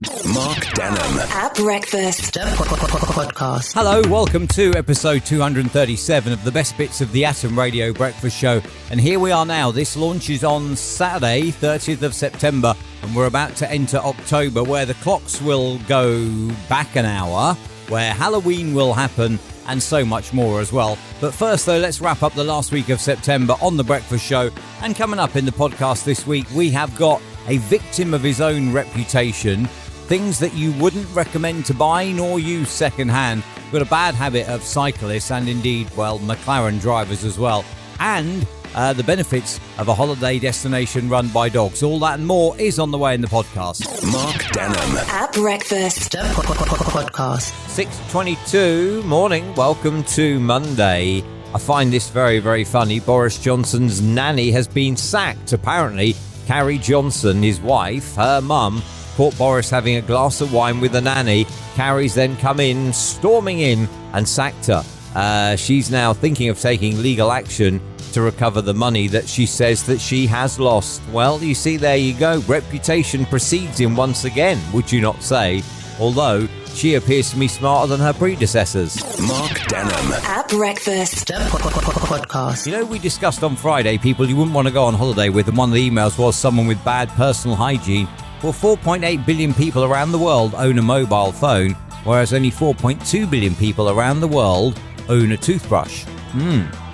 Mark Denholm at breakfast podcast. Hello, welcome to episode 237 of the best bits of the Atom Radio Breakfast Show. And here we are now. This launches on Saturday, 30th of September, and we're about to enter October, where the clocks will go back an hour, where Halloween will happen, and so much more as well. But first, though, let's wrap up the last week of September on the Breakfast Show. And coming up in the podcast this week, we have got a victim of his own reputation, things that you wouldn't recommend to buy nor use second-hand. We've got a bad habit of cyclists and indeed, well, McLaren drivers as well. And the benefits of a holiday destination run by dogs. All that and more is on the way in the podcast. Mark Denholm at breakfast podcast. 6:22 morning. Welcome to Monday. I find this very, very funny. Boris Johnson's nanny has been sacked. Apparently, Carrie Johnson, his wife, her mum, caught Boris having a glass of wine with the nanny. Carrie's then come in, storming in, and sacked her. She's now thinking of taking legal action to recover the money that she says that she has lost. Well, you see, there you go. Reputation precedes him once again, would you not say? Although she appears to be smarter than her predecessors. Mark Denholm at breakfast podcast. You know, we discussed on Friday people you wouldn't want to go on holiday with, and one of the emails was someone with bad personal hygiene. Well, 4.8 billion people around the world own a mobile phone, whereas only 4.2 billion people around the world own a toothbrush.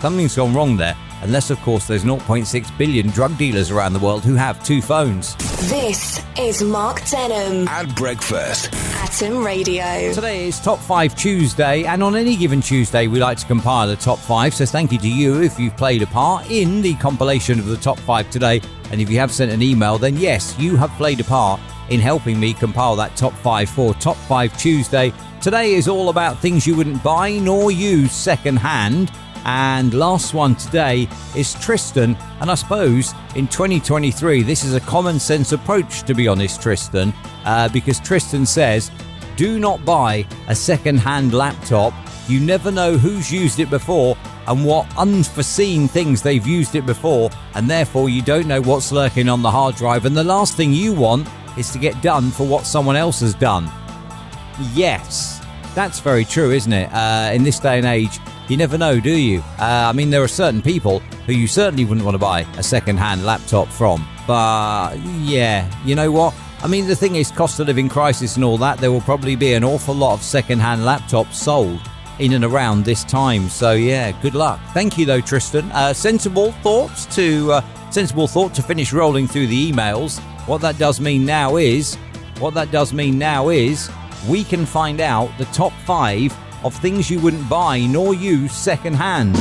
Something's gone wrong there. Unless, of course, there's 0.6 billion drug dealers around the world who have two phones. This is Mark Denholm at breakfast. Atom Radio. Today is Top 5 Tuesday, and on any given Tuesday we like to compile the top 5, so thank you to you if you've played a part in the compilation of the top 5 today. And if you have sent an email, then yes, you have played a part in helping me compile that top 5 for Top 5 Tuesday. Today is all about things you wouldn't buy nor use second hand. And last one today is Tristan, and I suppose in 2023 this is a common sense approach, to be honest, Tristan, because Tristan says do not buy a second-hand laptop. You never know who's used it before and what unforeseen things they've used it before, and therefore you don't know what's lurking on the hard drive, and the last thing you want is to get done for what someone else has done. Yes, that's very true, isn't it? In this day and age, you never know, do you? I mean, there are certain people who you certainly wouldn't want to buy a second-hand laptop from. But, yeah, you know what? I mean, the thing is, cost of living crisis and all that, there will probably be an awful lot of second-hand laptops sold in and around this time. So, yeah, good luck. Thank you, though, Tristan. Sensible thought to finish rolling through the emails. What that does mean now is we can find out the top 5 of things you wouldn't buy nor use second-hand.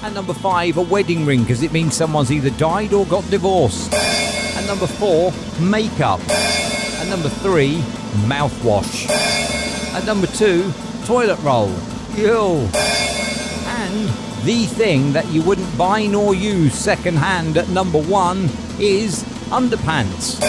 And number 5, a wedding ring, because it means someone's either died or got divorced. And number 4, makeup. And number 3, mouthwash. And number 2, toilet roll. Ew. And the thing that you wouldn't buy nor use second-hand at number 1 is underpants.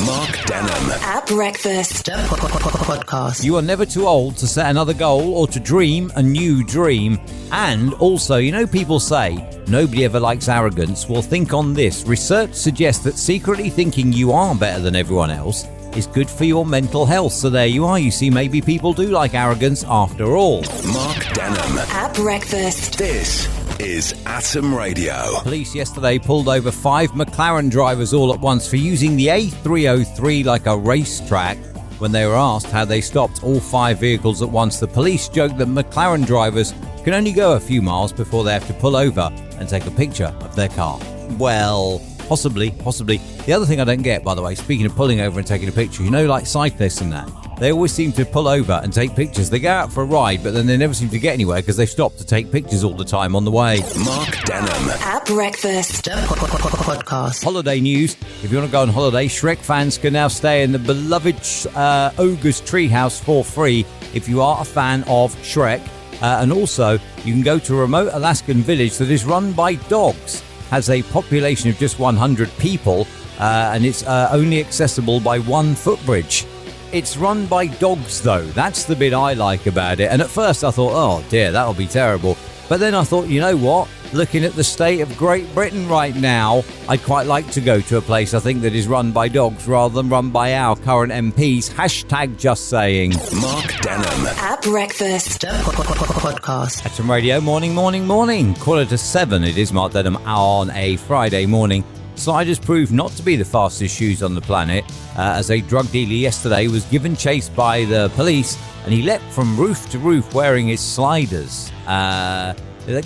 Mark Denholm at breakfast podcast. You are never too old to set another goal or to dream a new dream. And also, you know, people say nobody ever likes arrogance. Well, think on this. Research suggests that secretly thinking you are better than everyone else is good for your mental health. So there you are. You see, maybe people do like arrogance after all. Mark Denholm at breakfast. This is Atom Radio. Police yesterday pulled over 5 McLaren drivers all at once for using the A303 like a racetrack. When they were asked how they stopped all 5 vehicles at once, the police joked that McLaren drivers can only go a few miles before they have to pull over and take a picture of their car. Well, possibly. The other thing I don't get, by the way, speaking of pulling over and taking a picture, you know, like cyclists and that, they always seem to pull over and take pictures. They go out for a ride, but then they never seem to get anywhere because they stop to take pictures all the time on the way. Mark Denholm at breakfast podcast. Holiday news. If you want to go on holiday, Shrek fans can now stay in the beloved Ogre's Treehouse for free if you are a fan of Shrek. And also, you can go to a remote Alaskan village that is run by dogs. Has a population of just 100 people, and it's only accessible by 1 footbridge. It's run by dogs, though. That's the bit I like about it. And at first I thought, oh dear, that'll be terrible. But then I thought, you know what? looking at the state of Great Britain right now, I'd quite like to go to a place I think that is run by dogs rather than run by our current MPs. Hashtag just saying. Mark Denham. At breakfast. Podcast. Atom Radio, morning. 7:15. It is Mark Denham on a Friday morning. Sliders proved not to be the fastest shoes on the planet, as a drug dealer yesterday was given chase by the police and he leapt from roof to roof wearing his sliders.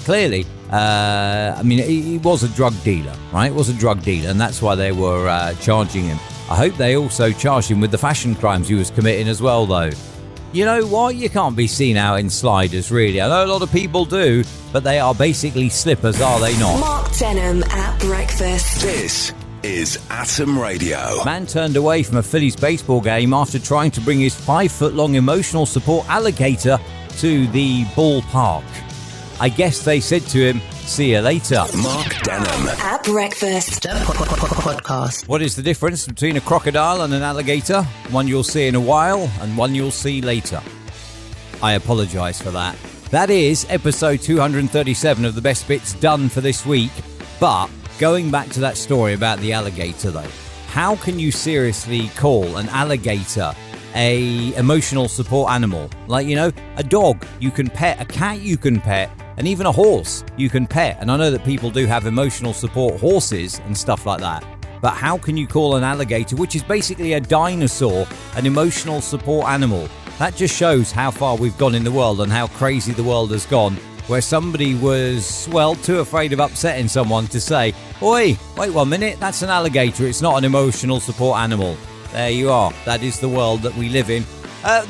Clearly, he was a drug dealer, right? It was a drug dealer, and that's why they were charging him. I hope they also charged him with the fashion crimes he was committing as well, though. You know what? You can't be seen out in sliders, really. I know a lot of people do, but they are basically slippers, are they not? Mark Denham at breakfast. This is Atom Radio. Man turned away from a Phillies baseball game after trying to bring his 5-foot-long emotional support alligator to the ballpark. I guess they said to him, "See you later." Mark Denham. At breakfast. Podcast. What is the difference between a crocodile and an alligator? One you'll see in a while and one you'll see later. I apologise for that. That is episode 237 of the best bits done for this week. But going back to that story about the alligator though, how can you seriously call an alligator a emotional support animal? Like, you know, a dog you can pet, a cat you can pet, and even a horse you can pet. And I know that people do have emotional support horses and stuff like that. But how can you call an alligator, which is basically a dinosaur, an emotional support animal? That just shows how far we've gone in the world and how crazy the world has gone, where somebody was, well, too afraid of upsetting someone to say, "Oi, wait 1 minute, that's an alligator, it's not an emotional support animal." There you are. That is the world that we live in.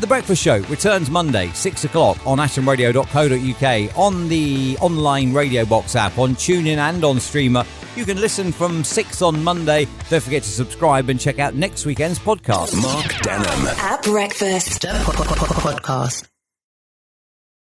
The Breakfast Show returns Monday, 6 o'clock on atomradio.co.uk, on the online Radio Box app, on TuneIn and on Streamer. You can listen from 6 on Monday. Don't forget to subscribe and check out next weekend's podcast. Mark Denham. At breakfast. Podcast.